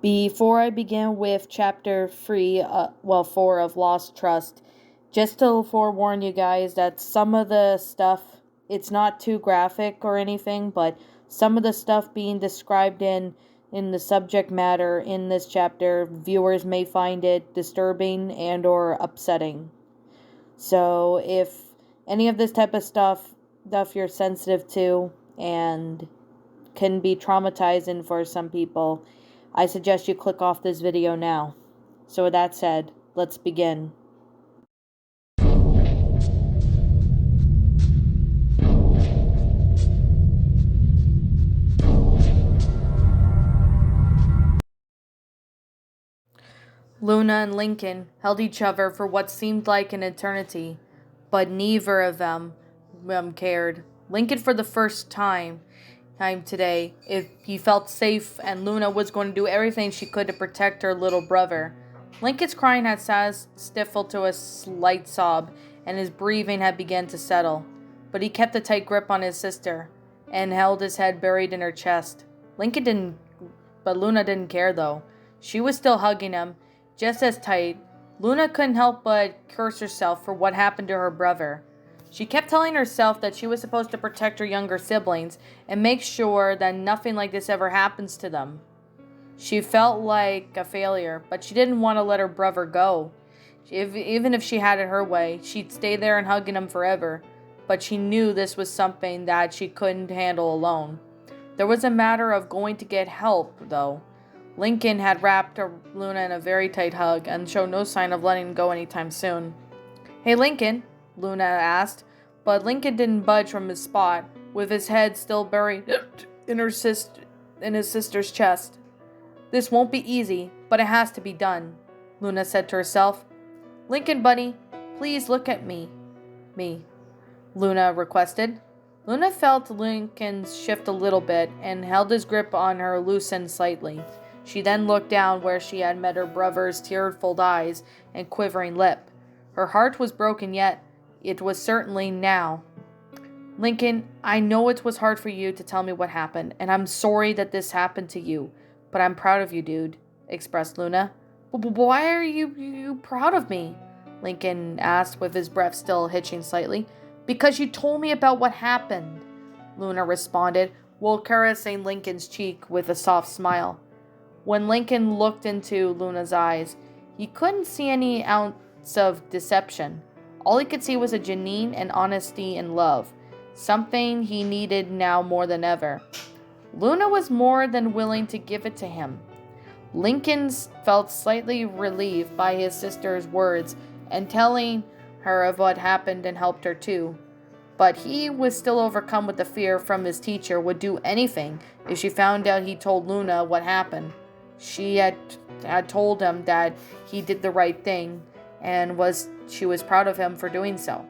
Before I begin with chapter 4 of Lost Trust, just to forewarn you guys that some of the stuff, it's not too graphic or anything, but some of the stuff being described in the subject matter in this chapter, viewers may find it disturbing and or upsetting. So if any of this type of stuff you're sensitive to and can be traumatizing for some people, I suggest you click off this video now. So with that said, let's begin. Luna and Lincoln held each other for what seemed like an eternity, but neither of them cared. Lincoln, for the first time today, if he felt safe, and Luna was going to do everything she could to protect her little brother. Lincoln's crying had stifled to a slight sob, and his breathing had begun to settle. But he kept a tight grip on his sister, and held his head buried in her chest. But Luna didn't care though. She was still hugging him, just as tight. Luna couldn't help but curse herself for what happened to her brother. She kept telling herself that she was supposed to protect her younger siblings and make sure that nothing like this ever happens to them. She felt like a failure, but she didn't want to let her brother go. Even if she had it her way, she'd stay there and hugging him forever. But she knew this was something that she couldn't handle alone. There was a matter of going to get help, though. Lincoln had wrapped Luna in a very tight hug and showed no sign of letting go anytime soon. "Hey, Lincoln," Luna asked, but Lincoln didn't budge from his spot, with his head still buried in his sister's chest. "This won't be easy, but it has to be done," Luna said to herself. "Lincoln, buddy, please look at me," Luna requested. Luna felt Lincoln shift a little bit and held his grip on her loosened slightly. She then looked down where she had met her brother's tear-filled eyes and quivering lip. Her heart was broken, yet it was certainly now. "Lincoln, I know it was hard for you to tell me what happened, and I'm sorry that this happened to you, but I'm proud of you, dude," expressed Luna. "But why are you proud of me?" Lincoln asked, with his breath still hitching slightly. "Because you told me about what happened," Luna responded, while caressing Lincoln's cheek with a soft smile. When Lincoln looked into Luna's eyes, he couldn't see any ounce of deception. All he could see was a genuine and honesty and love, something he needed now more than ever. Luna was more than willing to give it to him. Lincoln felt slightly relieved by his sister's words and telling her of what happened, and helped her too. But he was still overcome with the fear from his teacher would do anything if she found out he told Luna what happened. She had told him that he did the right thing, and she was proud of him for doing so.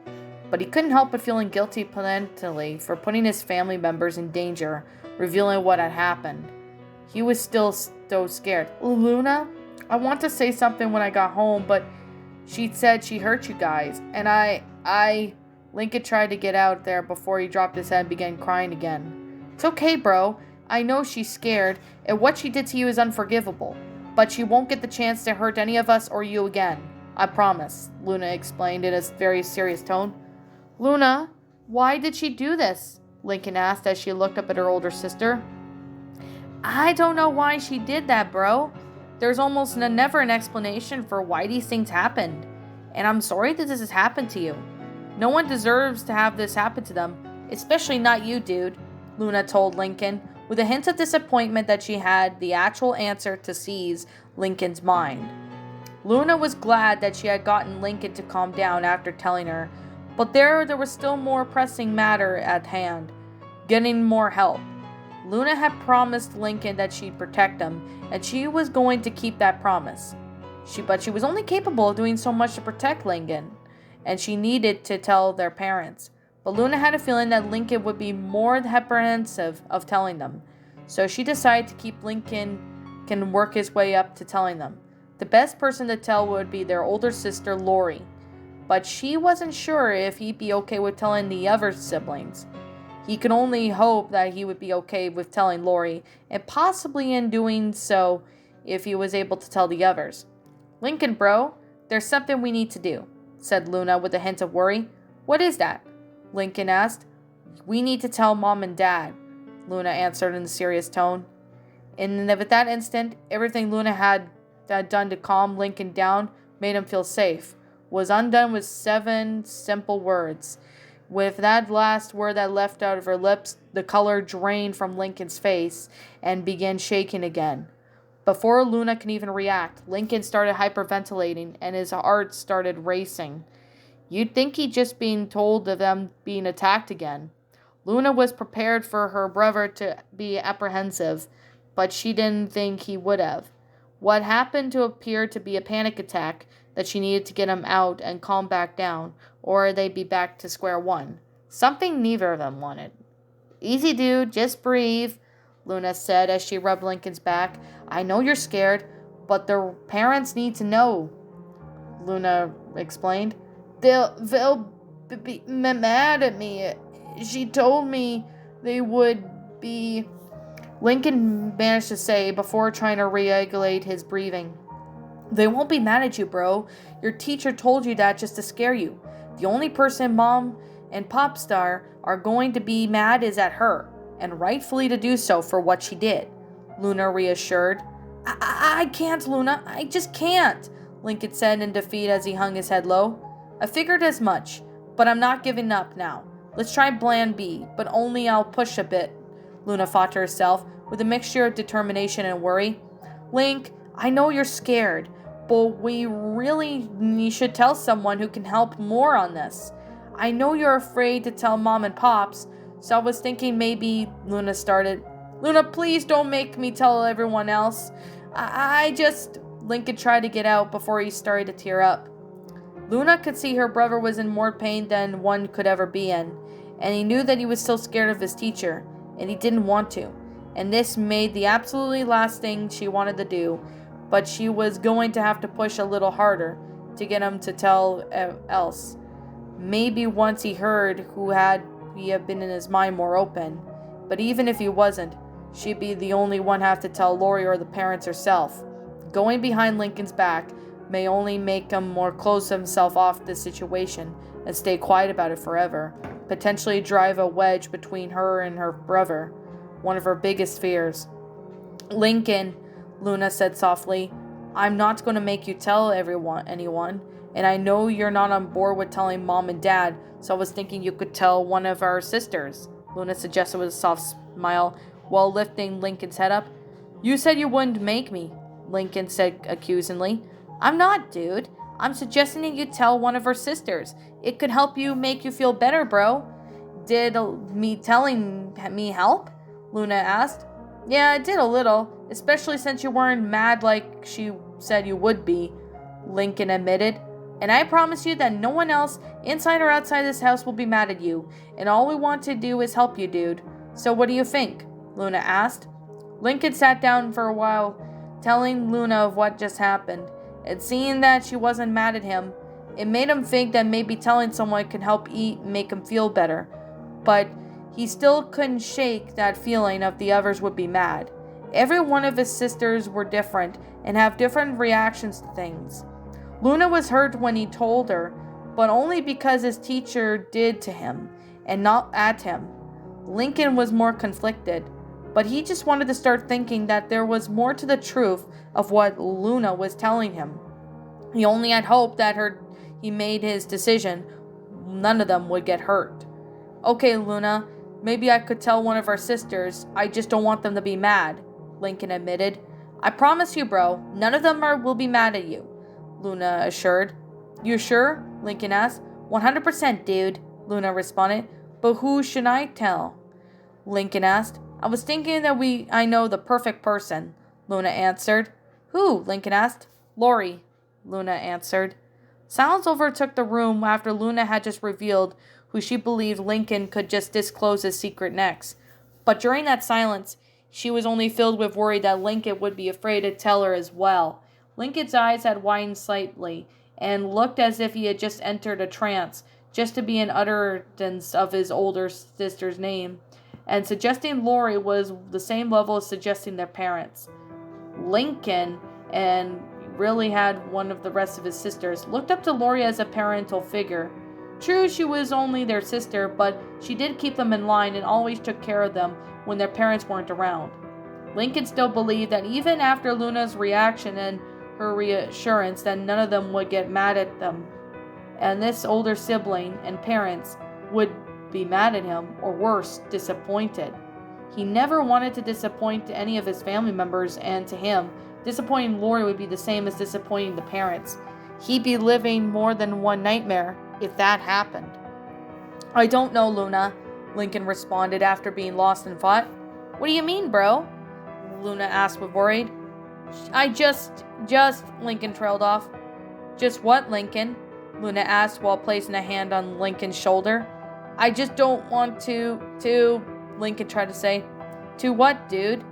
But he couldn't help but feeling guilty mentally for putting his family members in danger, revealing what had happened. He was still so scared. "Luna, I want to say something when I got home, but she said she hurt you guys, and I Lincoln tried to get out there before he dropped his head and began crying again. "It's okay, bro. I know she's scared, and what she did to you is unforgivable. But she won't get the chance to hurt any of us or you again. I promise," Luna explained in a very serious tone. "Luna, why did she do this?" Lincoln asked as she looked up at her older sister. "I don't know why she did that, bro. There's almost never an explanation for why these things happened. And I'm sorry that this has happened to you. No one deserves to have this happen to them, especially not you, dude," Luna told Lincoln, with a hint of disappointment that she had the actual answer to seize Lincoln's mind. Luna was glad that she had gotten Lincoln to calm down after telling her, but there was still more pressing matter at hand, getting more help. Luna had promised Lincoln that she'd protect him, and she was going to keep that promise. But she was only capable of doing so much to protect Lincoln, and she needed to tell their parents. But Luna had a feeling that Lincoln would be more apprehensive of telling them, so she decided to keep Lincoln can work his way up to telling them. The best person to tell would be their older sister, Lori, but she wasn't sure if he'd be okay with telling the other siblings. He could only hope that he would be okay with telling Lori, and possibly in doing so, if he was able to tell the others. Lincoln, bro, there's something we need to do, said Luna with a hint of worry. What is that? Lincoln asked. We need to tell Mom and Dad, Luna answered in a serious tone. And at that instant, everything Luna had done to calm Lincoln down, made him feel safe, was undone with 7 simple words. With that last word that left out of her lips, the color drained from Lincoln's face and began shaking again. Before Luna can even react, Lincoln started hyperventilating and his heart started racing. You'd think he'd just been told of them being attacked again. Luna was prepared for her brother to be apprehensive, but she didn't think he would have. What happened to appear to be a panic attack that she needed to get him out and calm back down, or they'd be back to square one. Something neither of them wanted. Easy, dude, just breathe, Luna said as she rubbed Lincoln's back. I know you're scared, but their parents need to know, Luna explained. They'll be mad at me. She told me they would be, Lincoln managed to say before trying to regulate his breathing. They won't be mad at you, bro. Your teacher told you that just to scare you. The only person Mom and Popstar are going to be mad is at her, and rightfully to do so for what she did, Luna reassured. I can't, Luna. I just can't, Lincoln said in defeat as he hung his head low. I figured as much, but I'm not giving up now. Let's try plan B, but only I'll push a bit, Luna fought to herself, with a mixture of determination and worry. Link, I know you're scared, but we should tell someone who can help more on this. I know you're afraid to tell Mom and Pops, so I was thinking maybe, Luna started. Luna, please don't make me tell everyone else. I just, Lincoln tried to get out before he started to tear up. Luna could see her brother was in more pain than one could ever be in, and he knew that he was still scared of his teacher, and he didn't want to, and this made the absolutely last thing she wanted to do, but she was going to have to push a little harder to get him to tell else. Maybe once he heard he had been in his mind more open, but even if he wasn't, she'd be the only one have to tell Lori or the parents herself. Going behind Lincoln's back may only make him more close himself off this situation and stay quiet about it forever, potentially drive a wedge between her and her brother, one of her biggest fears. Lincoln, Luna said softly, I'm not going to make you tell anyone, and I know you're not on board with telling Mom and Dad, so I was thinking you could tell one of our sisters, Luna suggested with a soft smile while lifting Lincoln's head up. You said you wouldn't make me, Lincoln said accusingly. I'm not, dude. I'm suggesting that you tell one of her sisters. It could help you make you feel better, bro. Did me telling me help? Luna asked. Yeah, it did a little, especially since you weren't mad like she said you would be, Lincoln admitted. And I promise you that no one else, inside or outside this house, will be mad at you. And all we want to do is help you, dude. So what do you think? Luna asked. Lincoln sat down for a while, telling Luna of what just happened. And seeing that she wasn't mad at him, it made him think that maybe telling someone could help make him feel better. But he still couldn't shake that feeling of the others would be mad. Every one of his sisters were different and have different reactions to things. Luna was hurt when he told her, but only because his teacher did to him and not at him. Lincoln was more conflicted, but he just wanted to start thinking that there was more to the truth of what Luna was telling him. He only had hope that he made his decision, none of them would get hurt. Okay, Luna, maybe I could tell one of our sisters. I just don't want them to be mad, Lincoln admitted. I promise you, bro, none of them will be mad at you, Luna assured. You sure? Lincoln asked. 100%, dude, Luna responded. But who should I tell? Lincoln asked. I was thinking that I know the perfect person, Luna answered. Who? Lincoln asked. Lori, Luna answered. Silence overtook the room after Luna had just revealed who she believed Lincoln could just disclose his secret next. But during that silence, she was only filled with worry that Lincoln would be afraid to tell her as well. Lincoln's eyes had widened slightly and looked as if he had just entered a trance, just to be an utterance of his older sister's name. And suggesting Lori was the same level as suggesting their parents. Lincoln, and really had one of the rest of his sisters, looked up to Lori as a parental figure. True, she was only their sister, but she did keep them in line and always took care of them when their parents weren't around. Lincoln still believed that even after Luna's reaction and her reassurance that none of them would get mad at them, and this older sibling and parents would be mad at him, or worse, disappointed. He never wanted to disappoint any of his family members, and to him, disappointing Lori would be the same as disappointing the parents. He'd be living more than one nightmare if that happened. I don't know, Luna, Lincoln responded after being lost in thought. What do you mean, bro? Luna asked with worried. I just, Lincoln trailed off. Just what, Lincoln? Luna asked while placing a hand on Lincoln's shoulder. I just don't want to, Lincoln tried to say. To what, dude?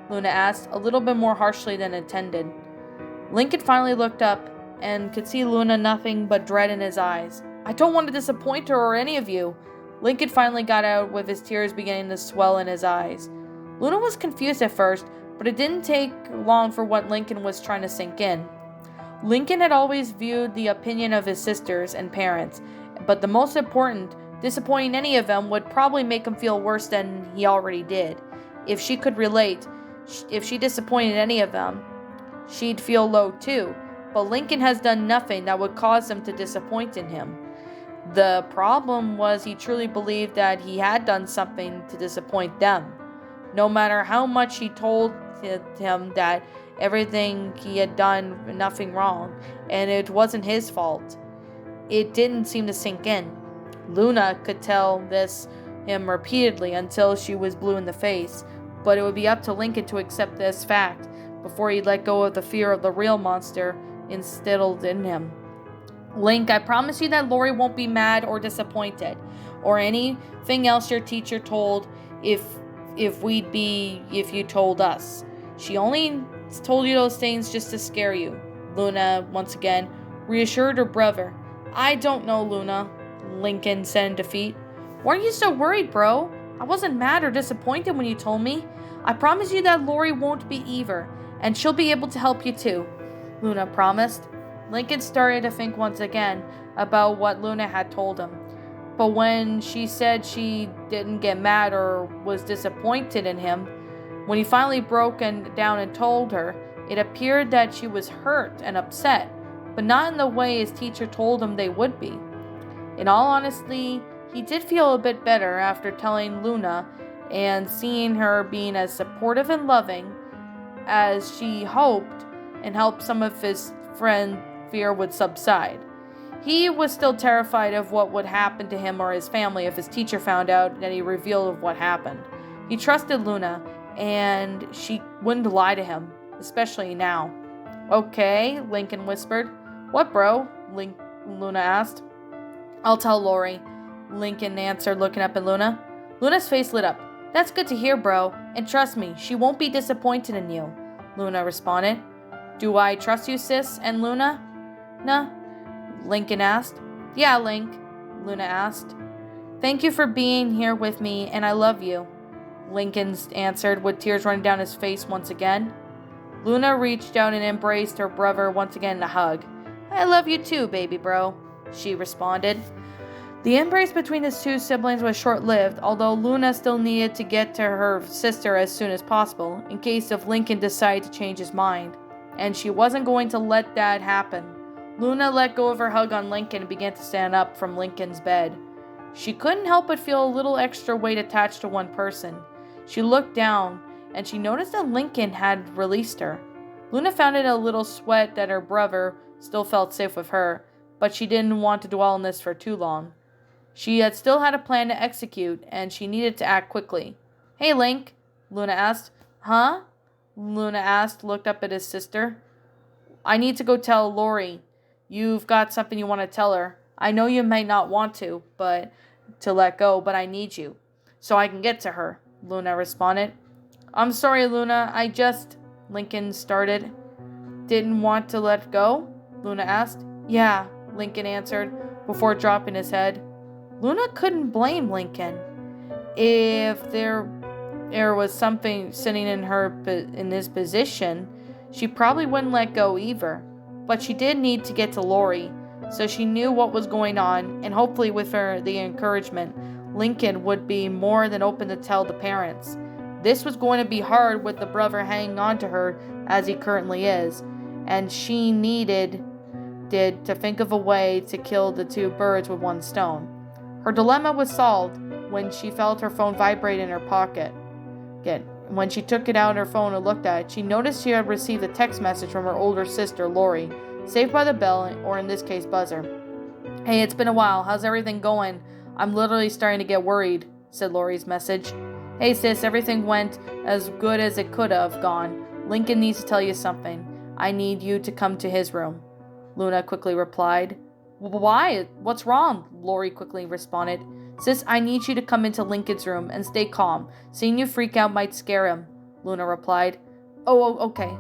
Luna asked, a little bit more harshly than intended. Lincoln finally looked up and could see Luna nothing but dread in his eyes. I don't want to disappoint her or any of you. Lincoln finally got out with his tears beginning to swell in his eyes. Luna was confused at first, but it didn't take long for what Lincoln was trying to sink in. Lincoln had always viewed the opinion of his sisters and parents, but the most important, disappointing any of them would probably make him feel worse than he already did. If she could relate, if she disappointed any of them, she'd feel low too, but Lincoln has done nothing that would cause them to disappoint in him. The problem was he truly believed that he had done something to disappoint them. No matter how much he told him that everything he had done, nothing wrong, and it wasn't his fault, it didn't seem to sink in. Luna could tell him repeatedly until she was blue in the face, but it would be up to Lincoln to accept this fact before he let go of the fear of the real monster instilled in him. Link, I promise you that Lori won't be mad or disappointed, or anything else your teacher told if you told us. She only told you those things just to scare you. Luna, once again, reassured her brother. I don't know, Luna, Lincoln said in defeat. Why are you so worried, bro? I wasn't mad or disappointed when you told me. I promise you that Lori won't be either, and she'll be able to help you too, Luna promised. Lincoln started to think once again about what Luna had told him. But when she said she didn't get mad or was disappointed in him, when he finally broke down and told her, it appeared that she was hurt and upset, but not in the way his teacher told him they would be. In all honesty, he did feel a bit better after telling Luna and seeing her being as supportive and loving as she hoped, and helped some of his friend's fear would subside. He was still terrified of what would happen to him or his family if his teacher found out that he revealed what happened. He trusted Luna, and she wouldn't lie to him, especially now. Okay, Lincoln whispered. What, bro? Luna asked. I'll tell Lori, Lincoln answered, looking up at Luna. Luna's face lit up. That's good to hear, bro, and trust me, she won't be disappointed in you, Luna responded. Do I trust you, sis and Luna? Nah, Lincoln asked. Yeah, Link, Luna asked. Thank you for being here with me, and I love you, Lincoln answered with tears running down his face once again. Luna reached out and embraced her brother once again in a hug. I love you too, baby bro, she responded. The embrace between his two siblings was short-lived, although Luna still needed to get to her sister as soon as possible, in case if Lincoln decided to change his mind. And she wasn't going to let that happen. Luna let go of her hug on Lincoln and began to stand up from Lincoln's bed. She couldn't help but feel a little extra weight attached to one person. She looked down, and she noticed that Lincoln had released her. Luna found it a little sweat that her brother still felt safe with her, but she didn't want to dwell on this for too long. She had still had a plan to execute, and she needed to act quickly. Hey, Link, Luna asked. Huh? Luna asked, looked up at his sister. I need to go tell Lori. You've got something you want to tell her. I know you might not want to let go, but I need you, so I can get to her, Luna responded. I'm sorry, Luna, Lincoln started. Didn't want to let go? Luna asked. Yeah, Lincoln answered, before dropping his head. Luna couldn't blame Lincoln. If there was something sitting in his position, she probably wouldn't let go either. But she did need to get to Lori, so she knew what was going on, and hopefully with the encouragement, Lincoln would be more than open to tell the parents. This was going to be hard with the brother hanging on to her as he currently is, and she needed to think of a way to kill the two birds with one stone. Her dilemma was solved when she felt her phone vibrate in her pocket. Again, when she took it out on her phone and looked at it, she noticed she had received a text message from her older sister, Lori, Saved by the Bell, or in this case, Buzzer. "Hey, it's been a while. How's everything going? I'm literally starting to get worried," said Lori's message. "Hey sis, everything went as good as it could have gone. Lincoln needs to tell you something. I need you to come to his room," Luna quickly replied. "Why? What's wrong?" Lori quickly responded. "Sis, I need you to come into Lincoln's room and stay calm. Seeing you freak out might scare him," Luna replied. Oh,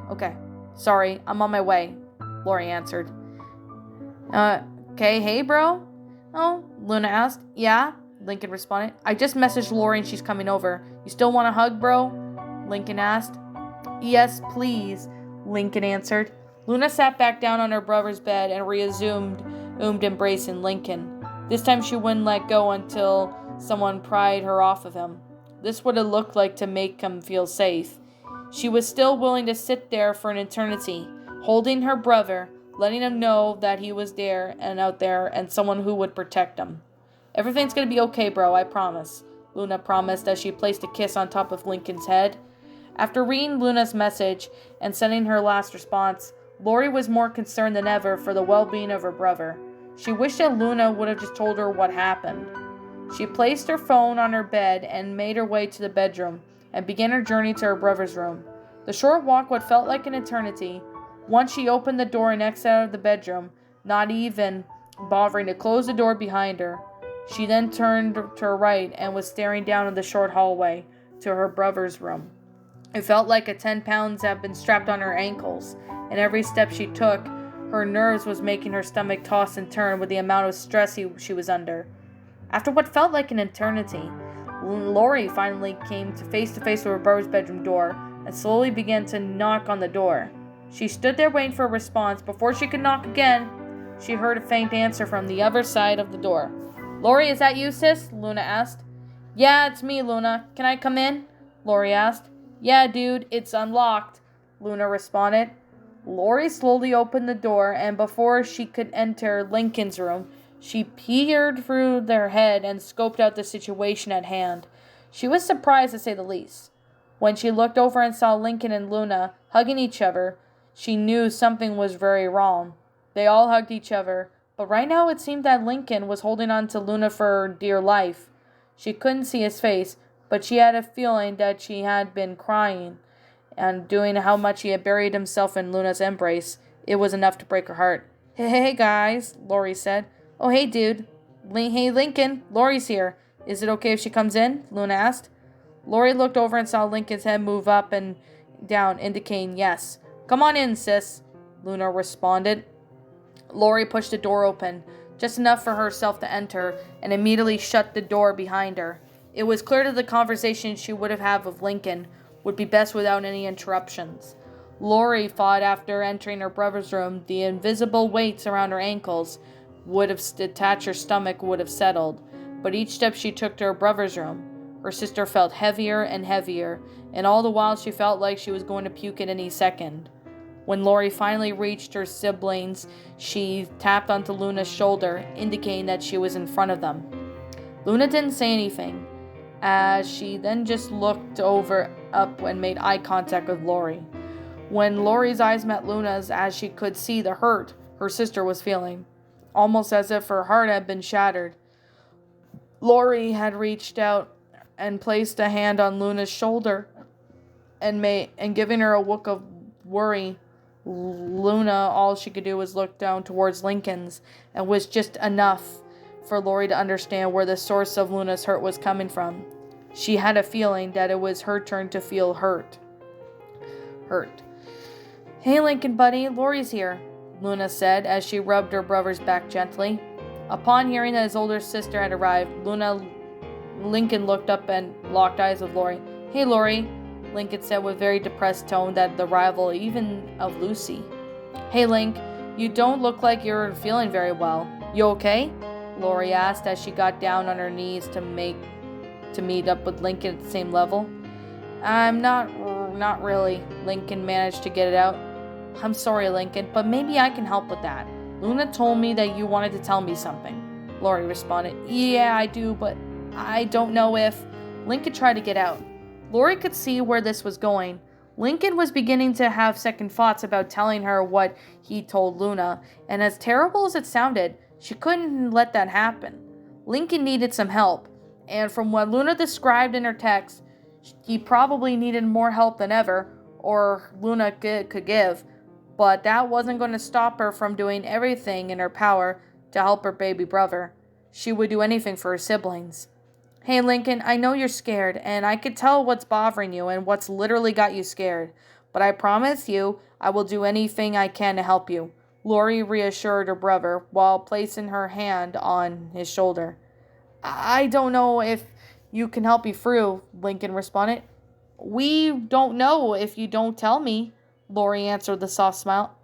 okay. Sorry, I'm on my way," Lori answered. Okay, hey bro?" "Oh," Luna asked. "Yeah?" Lincoln responded. "I just messaged Lori and she's coming over. You still want a hug, bro?" Lincoln asked. "Yes, please," Lincoln answered. Luna sat back down on her brother's bed and resumed embracing Lincoln. This time she wouldn't let go until someone pried her off of him. This would have looked like to make him feel safe. She was still willing to sit there for an eternity, holding her brother, letting him know that he was there and out there and someone who would protect him. "Everything's gonna be okay, bro, I promise," Luna promised as she placed a kiss on top of Lincoln's head. After reading Luna's message and sending her last response, Lori was more concerned than ever for the well-being of her brother. She wished that Luna would have just told her what happened. She placed her phone on her bed and made her way to the bedroom and began her journey to her brother's room. The short walk what felt like an eternity. Once she opened the door and exited out of the bedroom, not even bothering to close the door behind her. She then turned to her right and was staring down in the short hallway to her brother's room. It felt like 10 pounds had been strapped on her ankles, and every step she took, her nerves was making her stomach toss and turn with the amount of stress she was under. After what felt like an eternity, Lori finally came face to face with her brother's bedroom door and slowly began to knock on the door. She stood there waiting for a response. Before she could knock again, she heard a faint answer from the other side of the door. "Lori, is that you, sis?" Luna asked. "Yeah, it's me, Luna. Can I come in?" Lori asked. "Yeah, dude, it's unlocked," Luna responded. Lori slowly opened the door, and before she could enter Lincoln's room, she peered through their head and scoped out the situation at hand. She was surprised, to say the least. When she looked over and saw Lincoln and Luna hugging each other, she knew something was very wrong. They all hugged each other, but right now it seemed that Lincoln was holding on to Luna for dear life. She couldn't see his face, but she had a feeling that she had been crying, and doing how much he had buried himself in Luna's embrace, it was enough to break her heart. Hey guys," Lori said. "Oh, hey, dude. Hey, Lincoln, Lori's here. Is it okay if she comes in?" Luna asked. Lori looked over and saw Lincoln's head move up and down, indicating yes. "Come on in, sis," Luna responded. Lori pushed the door open, just enough for herself to enter, and immediately shut the door behind her. It was clear that the conversation she would have had with Lincoln would be best without any interruptions. Lori thought after entering her brother's room, the invisible weights around her ankles would have detached, her stomach would have settled. But each step she took to her brother's room, her sister felt heavier and heavier, and all the while she felt like she was going to puke at any second. When Lori finally reached her siblings, she tapped onto Luna's shoulder, indicating that she was in front of them. Luna didn't say anything, as she then just looked up and made eye contact with Lori. When Lori's eyes met Luna's, as she could see the hurt her sister was feeling, almost as if her heart had been shattered. Lori had reached out and placed a hand on Luna's shoulder and giving her a look of worry. Luna, all she could do was look down towards Lincoln's, and was just enough for Lori to understand where the source of Luna's hurt was coming from. She had a feeling that it was her turn to feel hurt. "Hey, Lincoln, buddy, Lori's here," Luna said as she rubbed her brother's back gently. Upon hearing that his older sister had arrived, Lincoln looked up and locked eyes with Lori. "Hey, Lori, Lincoln said with very depressed tone that the rival even of Lucy. Hey, Link, you don't look like you're feeling very well. You okay? Lori asked as she got down on her knees to meet up with Lincoln at the same level. I'm not really. Lincoln managed to get it out. I'm sorry, Lincoln, but maybe I can help with that. Luna told me that you wanted to tell me something. Lori responded. Yeah, I do, but I don't know if... Lincoln tried to get out. Lori could see where this was going. Lincoln was beginning to have second thoughts about telling her what he told Luna, and as terrible as it sounded, she couldn't let that happen. Lincoln needed some help, and from what Luna described in her text, he probably needed more help than ever, or Luna could give, but that wasn't going to stop her from doing everything in her power to help her baby brother. She would do anything for her siblings. Hey, Lincoln, I know you're scared, and I could tell what's bothering you and what's literally got you scared, but I promise you I will do anything I can to help you, Lori reassured her brother while placing her hand on his shoulder. I don't know if you can help me through, Lincoln responded. We don't know if you don't tell me, Lori answered with a soft smile.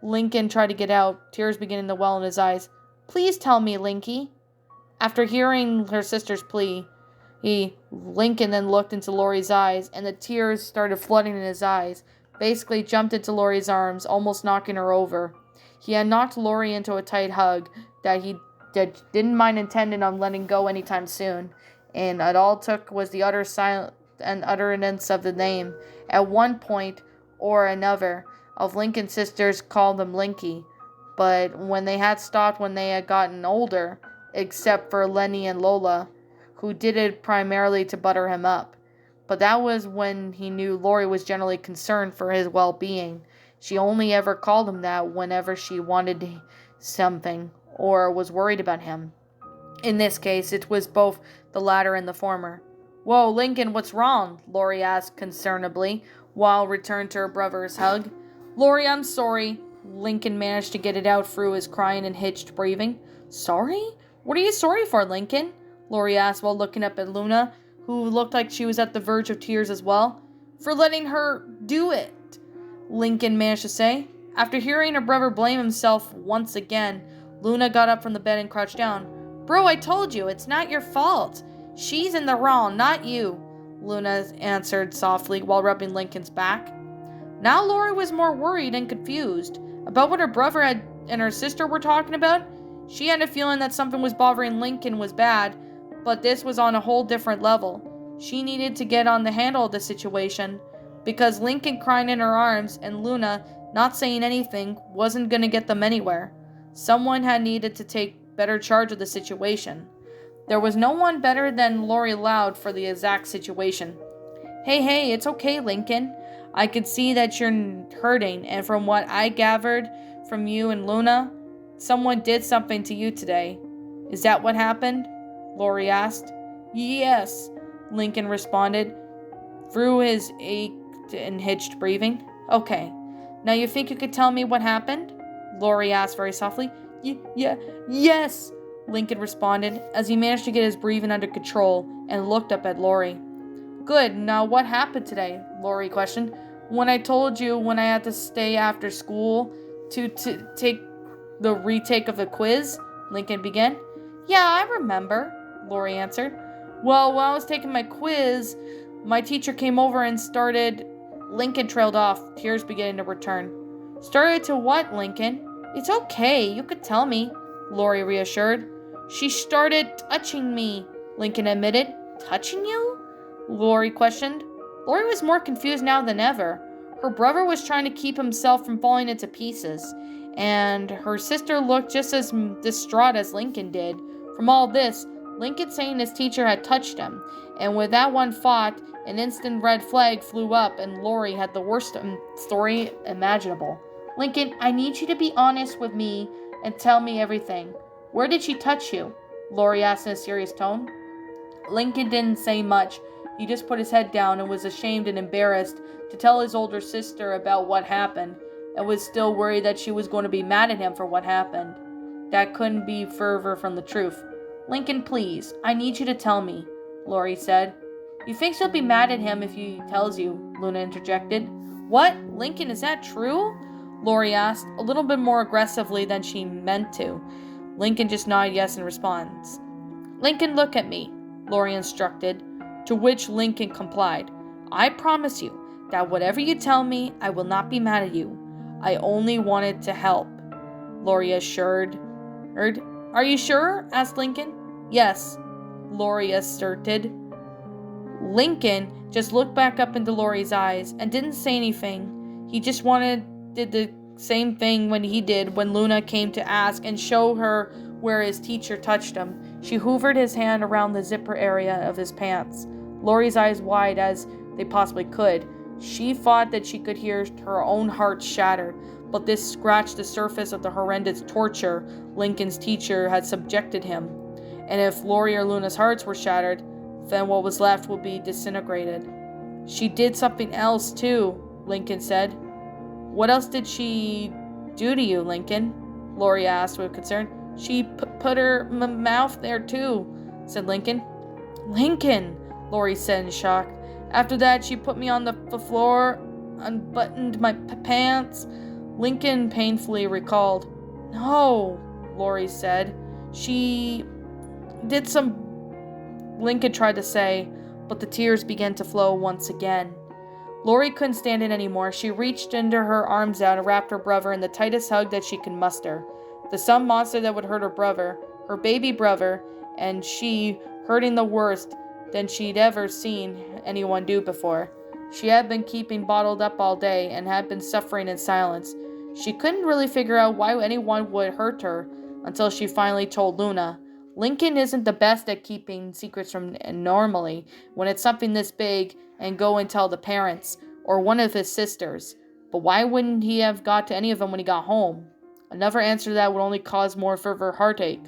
Lincoln tried to get out, tears beginning to well in his eyes. Please tell me, Linky. After hearing her sister's plea, Lincoln then looked into Lori's eyes, and the tears started flooding in his eyes, basically jumped into Lori's arms, almost knocking her over. He had knocked Lori into a tight hug that he didn't mind intending on letting go anytime soon, and it all took was the utter silence and utterance of the name. At one point or another, of Lincoln's sisters called him Linky, but when they had stopped when they had gotten older, except for Lenny and Lola, who did it primarily to butter him up. But that was when he knew Lori was generally concerned for his well-being. She only ever called him that whenever she wanted something or was worried about him. In this case, it was both the latter and the former. Whoa, Lincoln, what's wrong? Lori asked concernedly, while returned to her brother's hug. Lori, I'm sorry. Lincoln managed to get it out through his crying and hitched breathing. Sorry? What are you sorry for, Lincoln? Lori asked while looking up at Luna, who looked like she was at the verge of tears as well. For letting her do it, Lincoln managed to say. After hearing her brother blame himself once again, Luna got up from the bed and crouched down. Bro, I told you, it's not your fault. She's in the wrong, not you, Luna answered softly while rubbing Lincoln's back. Now Lori was more worried and confused about what her brother and her sister were talking about. She had a feeling that something was bothering Lincoln was bad, but this was on a whole different level. She needed to get on the handle of the situation, because Lincoln crying in her arms and Luna not saying anything wasn't going to get them anywhere. Someone had needed to take better charge of the situation. There was no one better than Lori Loud for the exact situation. Hey, it's okay, Lincoln. I could see that you're hurting, and from what I gathered from you and Luna, someone did something to you today. Is that what happened? Lori asked. Yes, Lincoln responded, through his ached and hitched breathing. Okay, now you think you could tell me what happened? Lori asked very softly. Yes, Lincoln responded, as he managed to get his breathing under control and looked up at Lori. Good, now what happened today? Lori questioned. When I told you when I had to stay after school to take the retake of the quiz, Lincoln began. Yeah, I remember, Lori answered. Well, while I was taking my quiz, my teacher came over and started... Lincoln trailed off, tears beginning to return. Started to what, Lincoln? It's okay, you could tell me, Lori reassured. She started touching me, Lincoln admitted. Touching you? Lori questioned. Lori was more confused now than ever. Her brother was trying to keep himself from falling into pieces, and her sister looked just as distraught as Lincoln did. From all this, Lincoln saying his teacher had touched him, and with that one thought, an instant red flag flew up, and Lori had the worst story imaginable. Lincoln, I need you to be honest with me and tell me everything. Where did she touch you? Lori asked in a serious tone. Lincoln didn't say much. He just put his head down and was ashamed and embarrassed to tell his older sister about what happened, and was still worried that she was going to be mad at him for what happened. That couldn't be further from the truth. Lincoln, please, I need you to tell me, Lori said. You think she'll be mad at him if he tells you, Luna interjected. What? Lincoln, is that true? Lori asked, a little bit more aggressively than she meant to. Lincoln just nodded yes in response. Lincoln, look at me, Lori instructed, to which Lincoln complied. I promise you that whatever you tell me, I will not be mad at you. I only wanted to help, Lori assured. Are you sure? Asked Lincoln. Yes, Lori asserted. Lincoln just looked back up into Lori's eyes and didn't say anything. He just did the same thing when he did when Luna came to ask and show her where his teacher touched him. She hoovered his hand around the zipper area of his pants. Lori's eyes wide as they possibly could. She thought that she could hear her own heart shatter, but this scratched the surface of the horrendous torture Lincoln's teacher had subjected him. And if Lori or Luna's hearts were shattered, then what was left would be disintegrated. She did something else too, Lincoln said. What else did she do to you, Lincoln? Lori asked with concern. She put her mouth there too, said Lincoln. Lincoln, Lori said in shock. After that, she put me on the floor, unbuttoned my pants. Lincoln painfully recalled. No, Lori said. She did some... Lincoln tried to say, but the tears began to flow once again. Lori couldn't stand it anymore. She reached into her arms out and wrapped her brother in the tightest hug that she could muster. The some monster that would hurt her brother, her baby brother, and she hurting the worst than she'd ever seen anyone do before. She had been keeping bottled up all day and had been suffering in silence. She couldn't really figure out why anyone would hurt her until she finally told Luna. Lincoln isn't the best at keeping secrets from normally when it's something this big and go and tell the parents or one of his sisters. But why wouldn't he have got to any of them when he got home? Another answer to that would only cause more further heartache.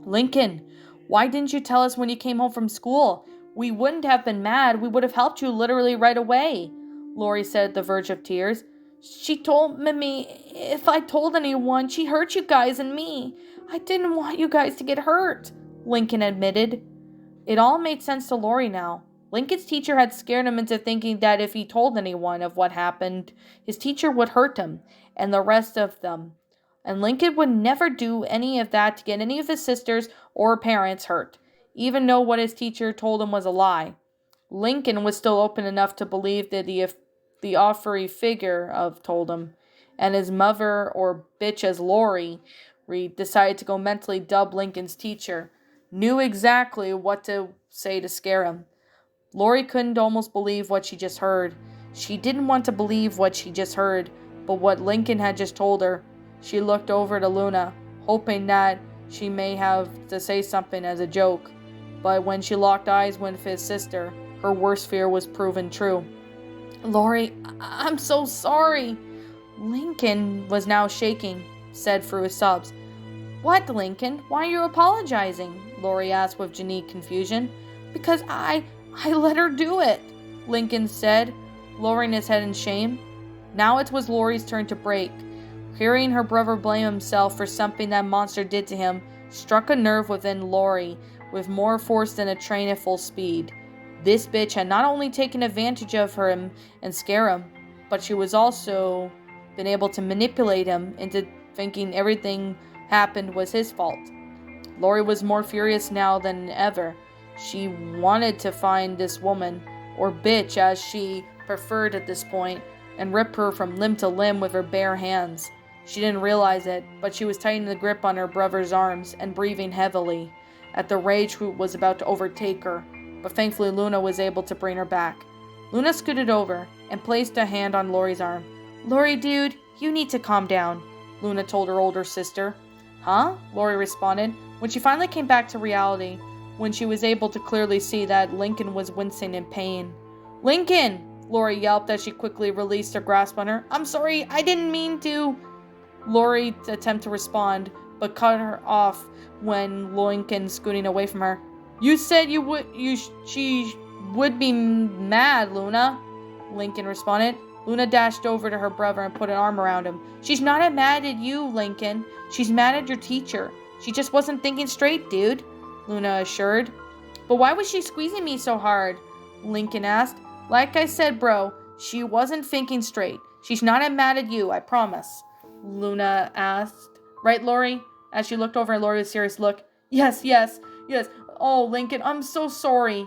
Lincoln, why didn't you tell us when you came home from school? We wouldn't have been mad. We would have helped you literally right away, Lori said at the verge of tears. She told me if I told anyone, she'd hurt you guys and me. I didn't want you guys to get hurt, Lincoln admitted. It all made sense to Lori now. Lincoln's teacher had scared him into thinking that if he told anyone of what happened, his teacher would hurt him and the rest of them. And Lincoln would never do any of that to get any of his sisters or parents hurt, even though what his teacher told him was a lie. Lincoln was still open enough to believe that the offery figure of told him, and his mother, or bitch as Lori, decided to go mentally dub Lincoln's teacher, knew exactly what to say to scare him. Lori couldn't almost believe what she just heard. She didn't want to believe what she just heard, but what Lincoln had just told her. She looked over to Luna, hoping that she may have to say something as a joke. But when she locked eyes with his sister, her worst fear was proven true. Lori, I'm so sorry. Lincoln was now shaking, said through his sobs. What, Lincoln? Why are you apologizing? Lori asked with genuine confusion. Because I let her do it, Lincoln said, lowering his head in shame. Now it was Lori's turn to break. Hearing her brother blame himself for something that monster did to him struck a nerve within Lori with more force than a train at full speed. This bitch had not only taken advantage of him and scare him, but she was also been able to manipulate him into thinking everything happened was his fault. Lori was more furious now than ever. She wanted to find this woman, or bitch as she preferred at this point, and rip her from limb to limb with her bare hands. She didn't realize it, but she was tightening the grip on her brother's arms and breathing heavily at the rage that was about to overtake her, but thankfully Luna was able to bring her back. Luna scooted over and placed a hand on Lori's arm. Lori, dude, you need to calm down, Luna told her older sister. Huh? Lori responded, when she finally came back to reality, when she was able to clearly see that Lincoln was wincing in pain. Lincoln! Lori yelped as she quickly released her grasp on her. I'm sorry, I didn't mean to. Lori attempted to respond, but cut her off when Lincoln scooting away from her. You said she would be mad, Luna, Lincoln responded. Luna dashed over to her brother and put an arm around him. She's not mad at you, Lincoln. She's mad at your teacher. She just wasn't thinking straight, dude, Luna assured. But why was she squeezing me so hard? Lincoln asked. Like I said, bro, she wasn't thinking straight. She's not mad at you, I promise. Luna asked. Right, Lori? As she looked over at Lori with a serious look. Yes. Oh, Lincoln, I'm so sorry.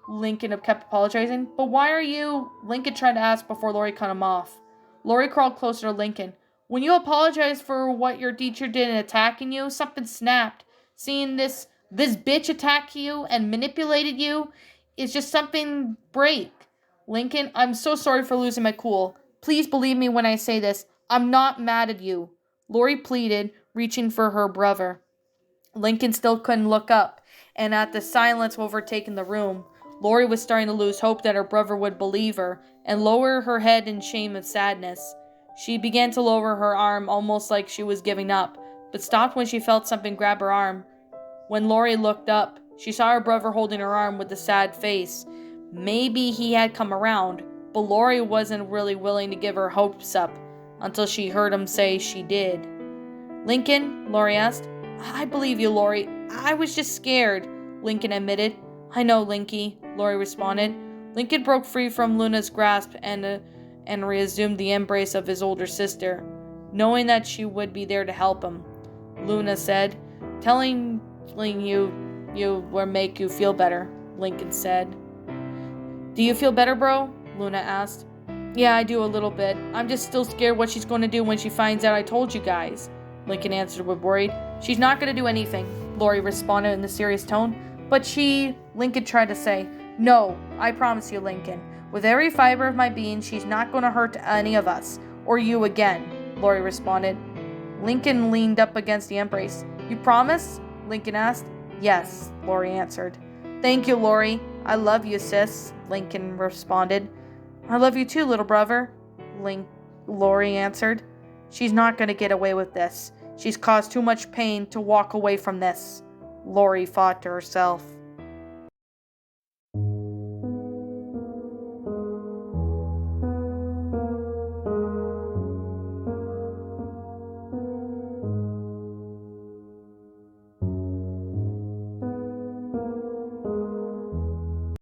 Lincoln kept apologizing. But why are you... Lincoln tried to ask before Lori cut him off. Lori crawled closer to Lincoln. When you apologized for what your teacher did in attacking you, something snapped. Seeing this bitch attack you and manipulated you is just something break. Lincoln, I'm so sorry for losing my cool. Please believe me when I say this. I'm not mad at you. Lori pleaded, reaching for her brother. Lincoln still couldn't look up, and at the silence overtaking the room, Lori was starting to lose hope that her brother would believe her and lower her head in shame and sadness. She began to lower her arm almost like she was giving up, but stopped when she felt something grab her arm. When Lori looked up, she saw her brother holding her arm with a sad face. Maybe he had come around, but Lori wasn't really willing to give her hopes up until she heard him say she did. Lincoln? Lori asked. I believe you, Lori. I was just scared, Lincoln admitted. I know, Linky, Lori responded. Lincoln broke free from Luna's grasp and resumed the embrace of his older sister, knowing that she would be there to help him. Luna said, telling you will make you feel better, Lincoln said. Do you feel better, bro? Luna asked. Yeah, I do a little bit. I'm just still scared what she's going to do when she finds out I told you guys, Lincoln answered with worried. She's not going to do anything, Lori responded in a serious tone. But Lincoln tried to say, no, I promise you, Lincoln. With every fiber of my being, she's not going to hurt any of us, or you again, Lori responded. Lincoln leaned up against the embrace. You promise? Lincoln asked. Yes, Lori answered. Thank you, Lori. I love you, sis, Lincoln responded. I love you too, little brother, Lori answered. She's not going to get away with this. She's caused too much pain to walk away from this, Lori thought to herself.